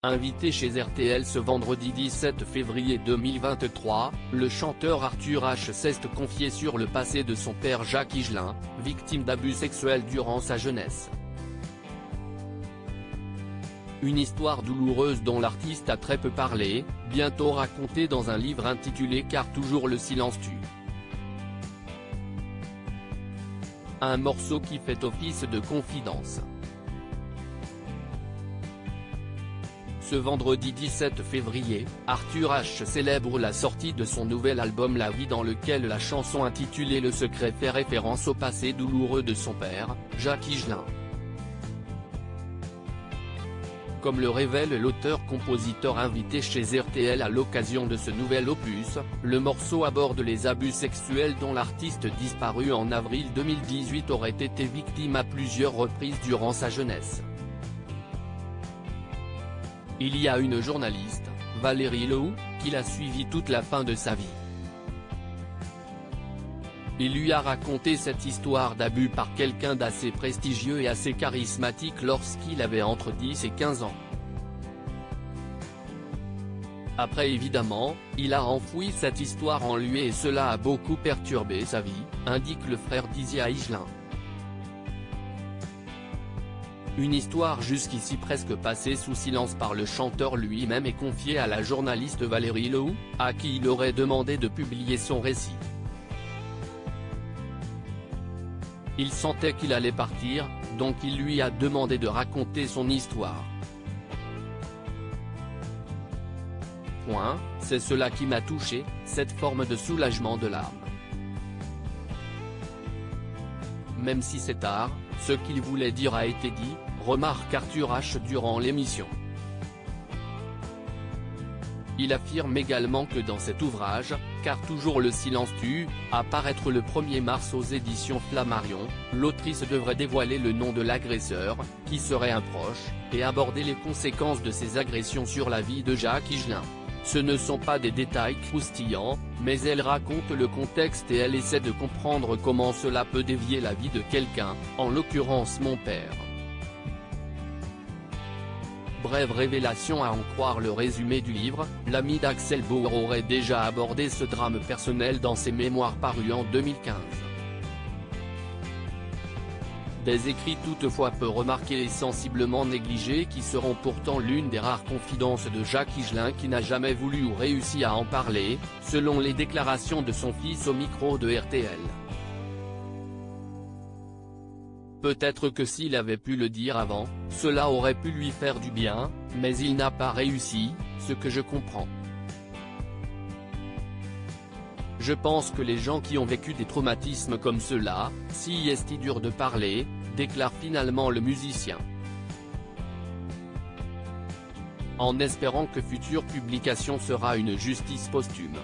Invité chez RTL ce vendredi 17 février 2023, le chanteur Arthur H s'est confié sur le passé de son père Jacques Higelin, victime d'abus sexuels durant sa jeunesse. Une histoire douloureuse dont l'artiste a très peu parlé, bientôt racontée dans un livre intitulé « Car toujours le silence tue ». Un morceau qui fait office de confidence. Ce vendredi 17 février, Arthur H célèbre la sortie de son nouvel album La Vie, dans lequel la chanson intitulée Le Secret fait référence au passé douloureux de son père, Jacques Higelin. Comme le révèle l'auteur-compositeur invité chez RTL à l'occasion de ce nouvel opus, le morceau aborde les abus sexuels dont l'artiste disparu en avril 2018 aurait été victime à plusieurs reprises durant sa jeunesse. Il y a une journaliste, Valérie Lehoux, qui l'a suivi toute la fin de sa vie. Il lui a raconté cette histoire d'abus par quelqu'un d'assez prestigieux et assez charismatique lorsqu'il avait entre 10 et 15 ans. Après évidemment, il a enfoui cette histoire en lui et cela a beaucoup perturbé sa vie, indique le frère d'Isia Higelin. Une histoire jusqu'ici presque passée sous silence par le chanteur lui-même et confiée à la journaliste Valérie Lehoux, à qui il aurait demandé de publier son récit. Il sentait qu'il allait partir, donc il lui a demandé de raconter son histoire. C'est cela qui m'a touché, cette forme de soulagement de l'âme. Même si c'est tard, ce qu'il voulait dire a été dit, remarque Arthur H durant l'émission. Il affirme également que dans cet ouvrage, Car toujours le silence tue, à paraître le 1er mars aux éditions Flammarion, l'autrice devrait dévoiler le nom de l'agresseur, qui serait un proche, et aborder les conséquences de ces agressions sur la vie de Jacques Higelin. Ce ne sont pas des détails croustillants, mais elle raconte le contexte et elle essaie de comprendre comment cela peut dévier la vie de quelqu'un, en l'occurrence mon père. Brève révélation à en croire le résumé du livre, l'ami d'Axel Bauer aurait déjà abordé ce drame personnel dans ses mémoires parus en 2015. Des écrits toutefois peu remarqués et sensiblement négligés qui seront pourtant l'une des rares confidences de Jacques Higelin qui n'a jamais voulu ou réussi à en parler, selon les déclarations de son fils au micro de RTL. Peut-être que s'il avait pu le dire avant, cela aurait pu lui faire du bien, mais il n'a pas réussi, ce que je comprends. Je pense que les gens qui ont vécu des traumatismes comme cela, si est dur de parler, déclare finalement le musicien. En espérant que future publication sera une justice posthume.